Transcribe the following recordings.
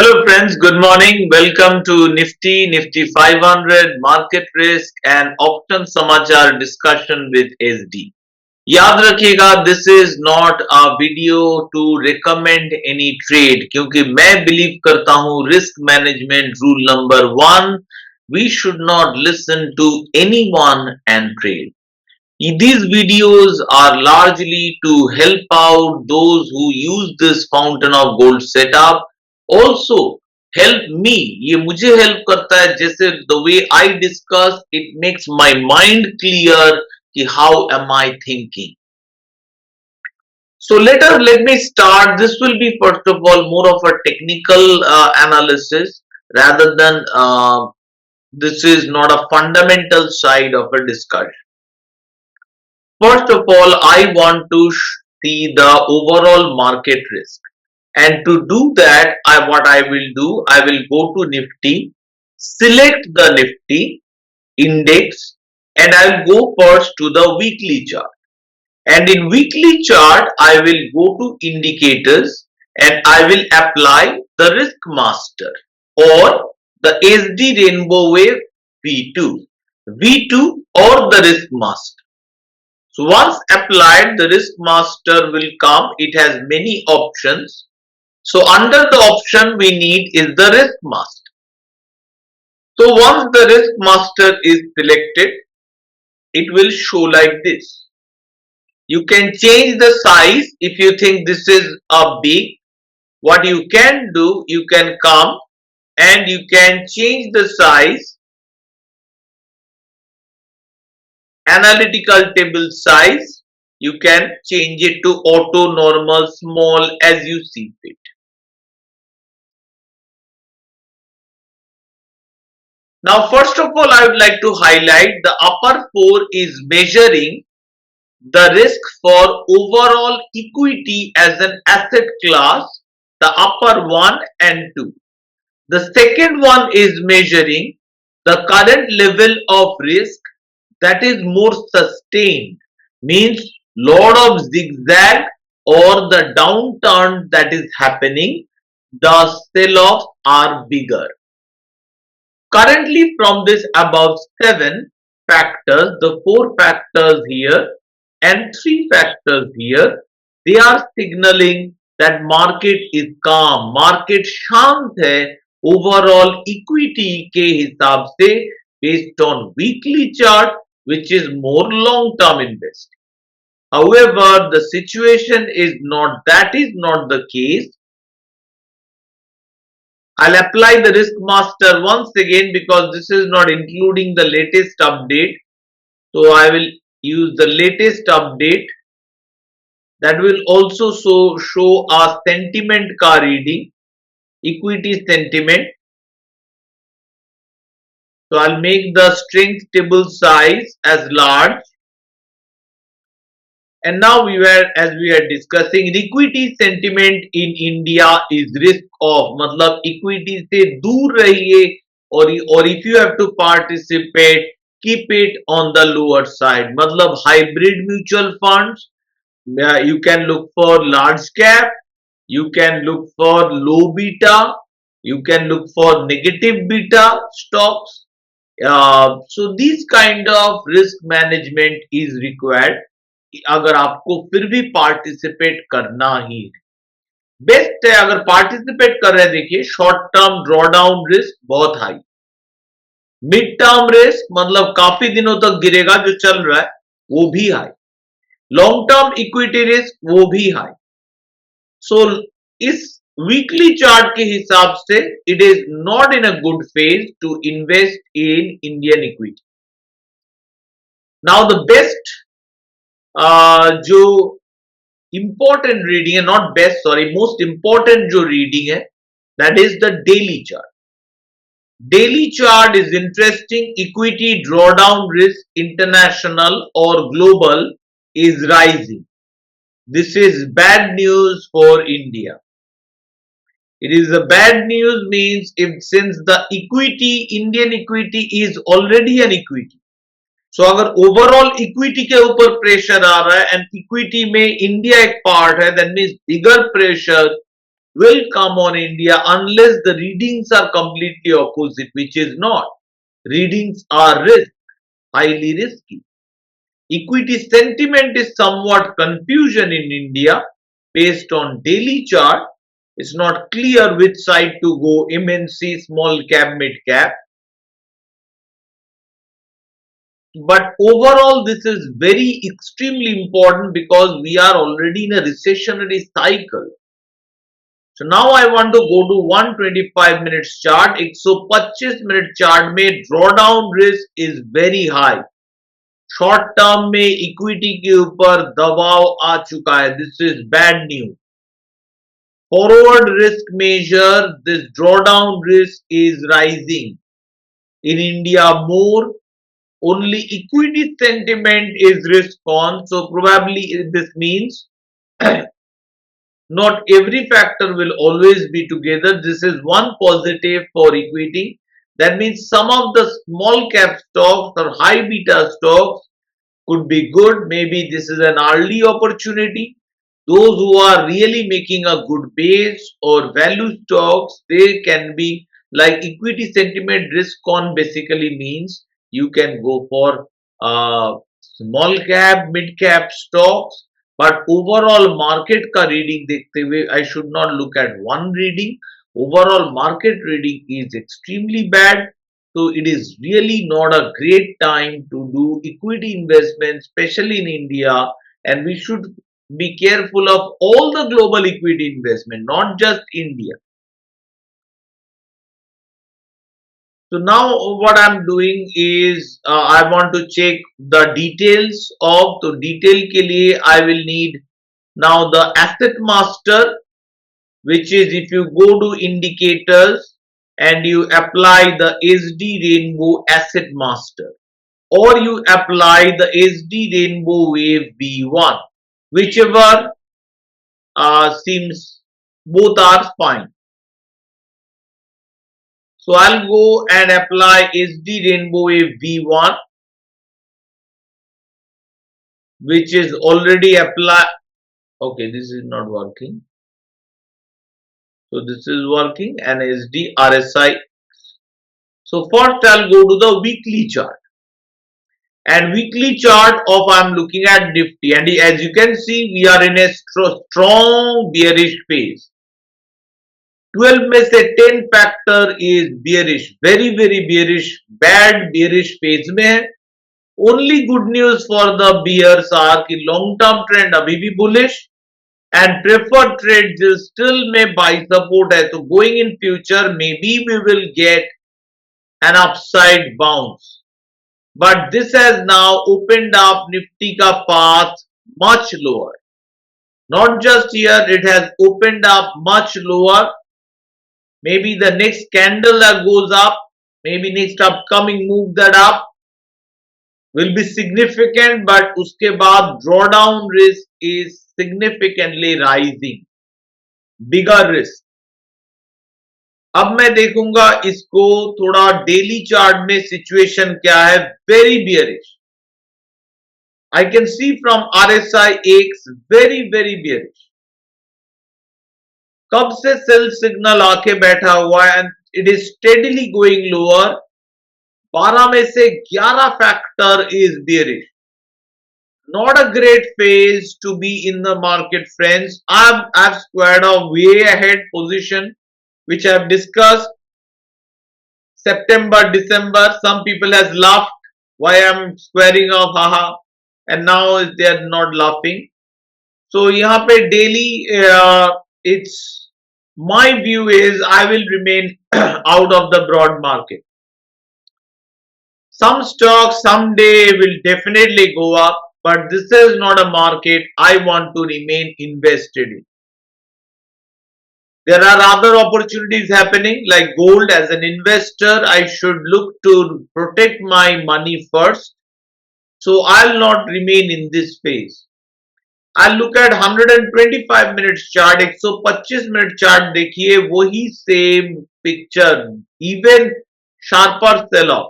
Hello friends, good morning. Welcome to Nifty 500 Market Risk and Option Samachar discussion with SD. याद रखिएगा this is not a video to recommend any trade क्योंकि मैं believe करता हूं risk management rule number 1 we should not listen to anyone and trade. These videos are largely to help out those who use this fountain of gold setup. Also help me, ये मुझे help करता है जैसे the way I discuss it makes my mind clear कि how am I thinking. So let me start. This will be first of all more of a technical analysis rather than this is not a fundamental side of a discussion. First of all, I want to see the overall market risk. And to do that, what I will do, I will go to Nifty, select the Nifty index, and I will go first to the weekly chart. And in weekly chart, I will go to indicators and I will apply the risk master or the SD rainbow wave V2 or the risk master. So once applied, the risk master will come. It has many options. So under the option we need is the risk master. So once the risk master is selected, it will show like this. You can change the size if you think this is a big. What you can do, you can come and you can change the size, analytical table size. You can change it to auto, normal, small as you see fit. Now first of all I would like to highlight the upper 4 is measuring the risk for overall equity as an asset class, the upper 1 and 2. The second one is measuring the current level of risk that is more sustained, means lot of zigzag or the downturn that is happening, the sell-offs are bigger. Currently from this above 7 factors, the 4 factors here and 3 factors here, they are signaling that market is calm, market शांत है overall equity के हिसाब से based on weekly chart which is more long term investing. However, the situation is not, that is not the case. I'll apply the risk master once again because this is not including the latest update. So I will use the latest update that will also show a sentiment ka reading, equity sentiment. So I'll make the strength table size as large. And now as we are discussing, equity sentiment in India is risk off. मतलब equity से दूर रहिए और if you have to participate, keep it on the lower side. मतलब hybrid mutual funds, you can look for large cap, you can look for low beta, you can look for negative beta stocks. So these kind of risk management is required. अगर आपको फिर भी participate करना ही best है. अगर participate कर रहे हैं, देखिए शॉर्ट टर्म ड्रॉडाउन रिस्क बहुत हाई, मिड टर्म रिस्क मतलब काफी दिनों तक गिरेगा जो चल रहा है वो भी high, long term equity risk वो भी हाई. सो इस वीकली चार्ट के हिसाब से it is not in a good phase to invest in Indian equity. Now the best जो इंपॉर्टेंट रीडिंग है, not best sorry, most important जो रीडिंग है that is the daily chart. Daily chart is interesting. Equity drawdown risk international और global is rising. This is bad news for India. It is a bad news means if since the equity, Indian equity is already an equity. सो अगर overall equity के ऊपर pressure आ रहा है and equity में India एक part है, that means bigger pressure will come on India unless the readings are completely opposite, which is not. Readings are highly risky. Equity sentiment is somewhat confusion in India based on daily chart. It's not clear which side to go, MNC, small cap, mid cap. But overall, this is very extremely important because we are already in a recessionary cycle. So now I want to go to 125 minutes chart. 125 minute chart में drawdown risk is very high. Short term में equity के ऊपर दबाव आ चुका है. This is bad news. Forward risk measure, this drawdown risk is rising in India more. Only equity sentiment is risk on, so probably this means not every factor will always be together. This is one positive for equity. That means some of the small cap stocks or high beta stocks could be good. Maybe this is an early opportunity. Those who are really making a good base or value stocks, they can be like equity sentiment risk on basically means you can go for small cap, mid cap stocks. But overall market का reading देखते हुए I should not look at one reading. Overall market reading is extremely bad. So it is really not a great time to do equity investment, especially in India. And we should be careful of all the global equity investment, not just India. So now what I'm doing is I want to check the details of, so detail के लिए I will need now the asset master, which is if you go to indicators and you apply the SD Rainbow Asset Master, or you apply the SD Rainbow Wave B1, whichever seems, both are fine. So I'll go and apply SD Rainbow Wave B1, which is already applied. Okay, this is not working. So this is working, and SD RSI. So first I'll go to the weekly chart. And weekly chart of I'm looking at Nifty, and as you can see we are in a strong bearish phase. 12 में से 10 factor is bearish, very very bearish, bad bearish phase में है. Only good news for the bears are कि long term trend अभी भी bullish and preferred trades still may buy support है. तो going in future maybe we will get an upside bounce. But this has now opened up Nifty ka path much lower. Not just here, it has opened up much lower. Maybe the next candle that goes up, maybe next upcoming move that up will be significant, but uske baad drawdown risk is significantly rising. Bigger risk. अब मैं देखूंगा इसको थोड़ा daily chart में situation क्या है. Very bearish. I can see from RSI X very very bearish. कब से सेल सिग्नल आके बैठा हुआ है and it is steadily going lower. 12 में से 11 factor is bearish. Not a great phase to be in the market, friends. I've squared a way ahead position, which I've discussed. September, December, some people has laughed why I'm squaring off, haha, and now they are not laughing. So यहाँ पे daily it's my view is I will remain out of the broad market. Some stocks someday will definitely go up, but this is not a market I want to remain invested in. There are other opportunities happening like gold. As an investor, I should look to protect my money first. So I'll not remain in this phase. I'll look at 125 minutes chart. 125 minute chart देखिए वही same picture, even sharper sell off.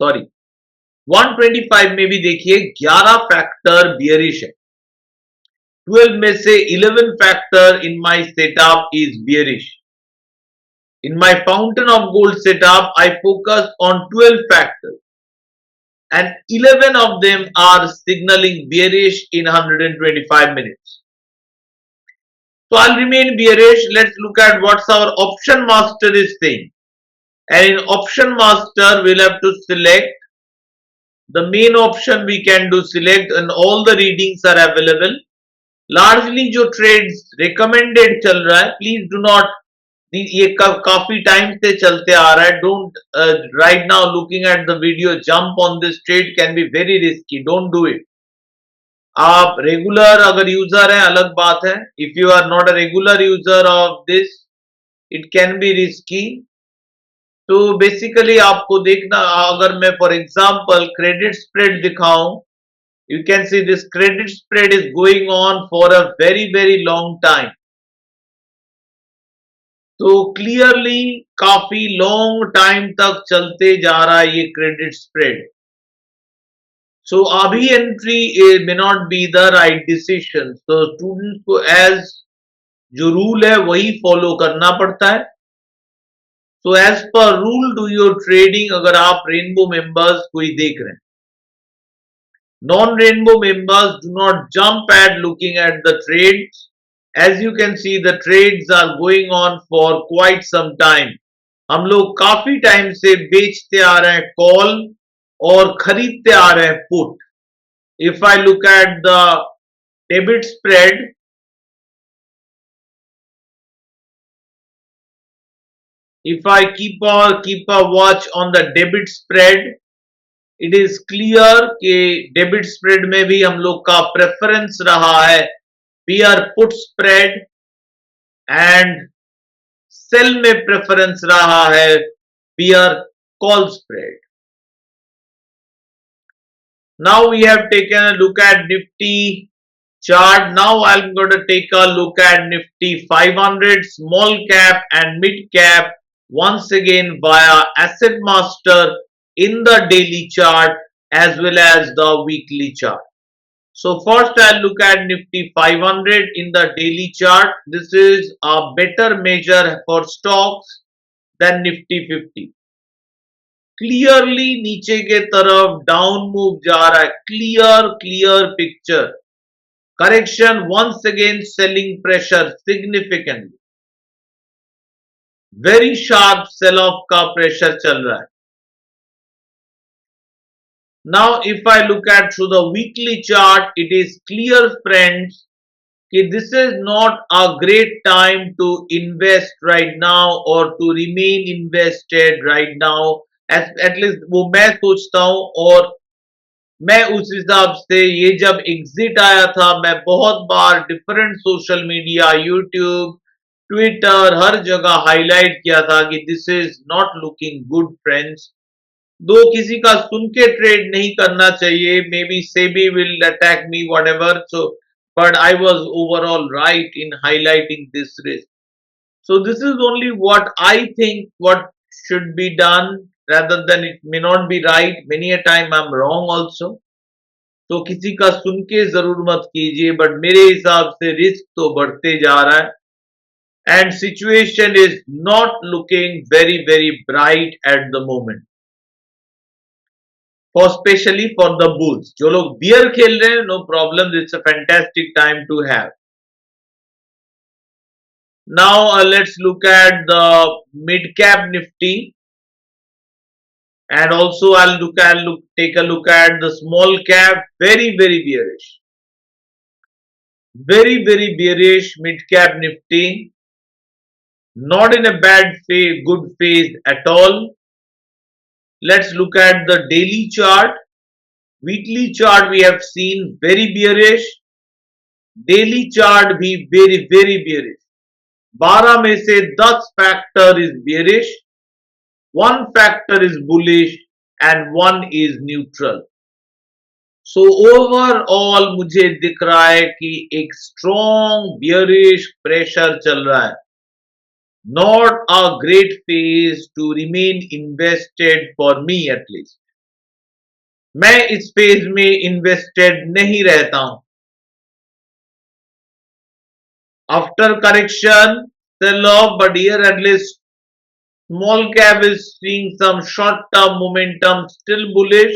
Sorry, 125 में भी देखिए 11 factor bearish है. 12 में से 11 factor in my setup is bearish. In my fountain of gold setup, I focus on 12 factors and 11 of them are signaling bearish in 125 minutes. So I'll remain bearish. Let's look at what's our option master is saying. And in option master, we'll have to select the main option. We can do select and all the readings are available. Largely जो trades recommended चल रहा है, please do not, ये काफी time से चलते आ रहा है. Don't right now looking at the video jump on this trade can be very risky. Don't do it. आप रेगुलर अगर यूजर हैं अलग बात है. If you are not a regular user of this it can be risky. तो basically आपको देखना, अगर मैं फॉर एग्जांपल क्रेडिट स्प्रेड दिखाऊं, you can see this credit spread is going on for a very long time. तो clearly काफी long time तक चलते जा रहा है ये क्रेडिट स्प्रेड. सो अभी entry may not be the right decision. तो स्टूडेंट्स को एज जो रूल है वही फॉलो करना पड़ता है. So as per rule do your trading. अगर आप रेनबो मेंबर्स कोई देख रहे हैं, non-rainbow members do not jump at looking at the trades. As you can see, the trades are going on for quite some time. हम लोग काफी time से बेचते आ रहे हैं कॉल और खरीदते आ रहे हैं put. If I look at the debit spread, if I keep a watch on the debit spread, it is clear कि डेबिट स्प्रेड में भी हम लोग का प्रेफरेंस रहा है bear put spread and sell में प्रेफरेंस रहा है bear call spread. Now we have taken a look at Nifty chart. Now I'm going to take a look at Nifty 500 small cap and mid cap once again via Asset Master in the daily chart as well as the weekly chart. So first I'll look at Nifty 500 in the daily chart. This is a better measure for stocks than Nifty 50. Clearly नीचे के तरफ down move जा रहा है. Clear picture. Correction once again, selling pressure significantly. Very sharp sell off का pressure चल रहा है. Now if I look at through the weekly chart, it is clear friends कि this is not a great time to invest right now or to remain invested right now. At least वो मैं सोचता हूं. और मैं उस हिसाब से ये जब एग्जिट आया था, मैं बहुत बार different social media, YouTube, Twitter, हर जगह हाईलाइट किया था कि this is not looking good friends. दो किसी का सुन के ट्रेड नहीं करना चाहिए. May be SEBI will attack me whatever. So but I was overall right in highlighting this risk. So this is only what I think what should be done rather than it may not be right. Many a time I'm wrong also. तो किसी का सुन के जरूर मत कीजिए. But मेरे हिसाब से रिस्क तो बढ़ते जा रहा है and situation is not looking very bright at the moment for specially for the bulls. जो लोग बियर खेल रहे हैं, no problem. It's a fantastic time to have. Now let's look at the mid cap Nifty and also I'll take a look at the small cap. Very bearish. Very bearish mid cap Nifty. Not in a bad phase, good phase at all. Let's look at the daily chart. Weekly chart we have seen very bearish. Daily chart भी very bearish. 12 में से 10 factor is bearish, 1 factor is bullish and 1 is neutral. So overall मुझे दिख रहा है कि एक strong bearish pressure चल रहा है. Not a great phase two remain invested for me. At least मैं इस फेज में इन्वेस्टेड नहीं रहता हूं. After correction, sell off, but here at least small cap is seeing some short term momentum, still bullish.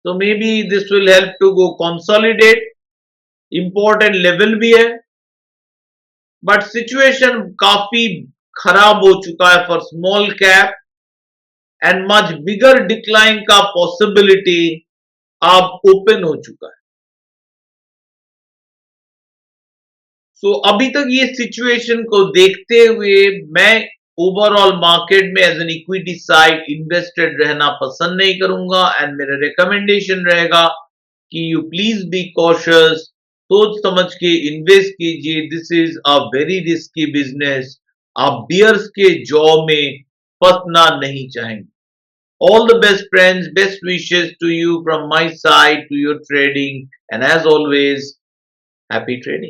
So maybe this will help to go consolidate. Important level भी है, but situation काफी खराब हो चुका है for small cap and much bigger decline का possibility अब open हो चुका है. सो अभी तक ये सिचुएशन को देखते हुए मैं ओवरऑल मार्केट में as an equity side invested रहना पसंद नहीं करूंगा एंड मेरा रिकमेंडेशन रहेगा कि यू प्लीज बी कॉशियस, सोच समझ के इन्वेस्ट कीजिए. This is a very risky business. आप बियर्स के जॉ में फंसना नहीं चाहेंगे. All the best friends, best wishes to you from my side to your trading, and as always, happy trading.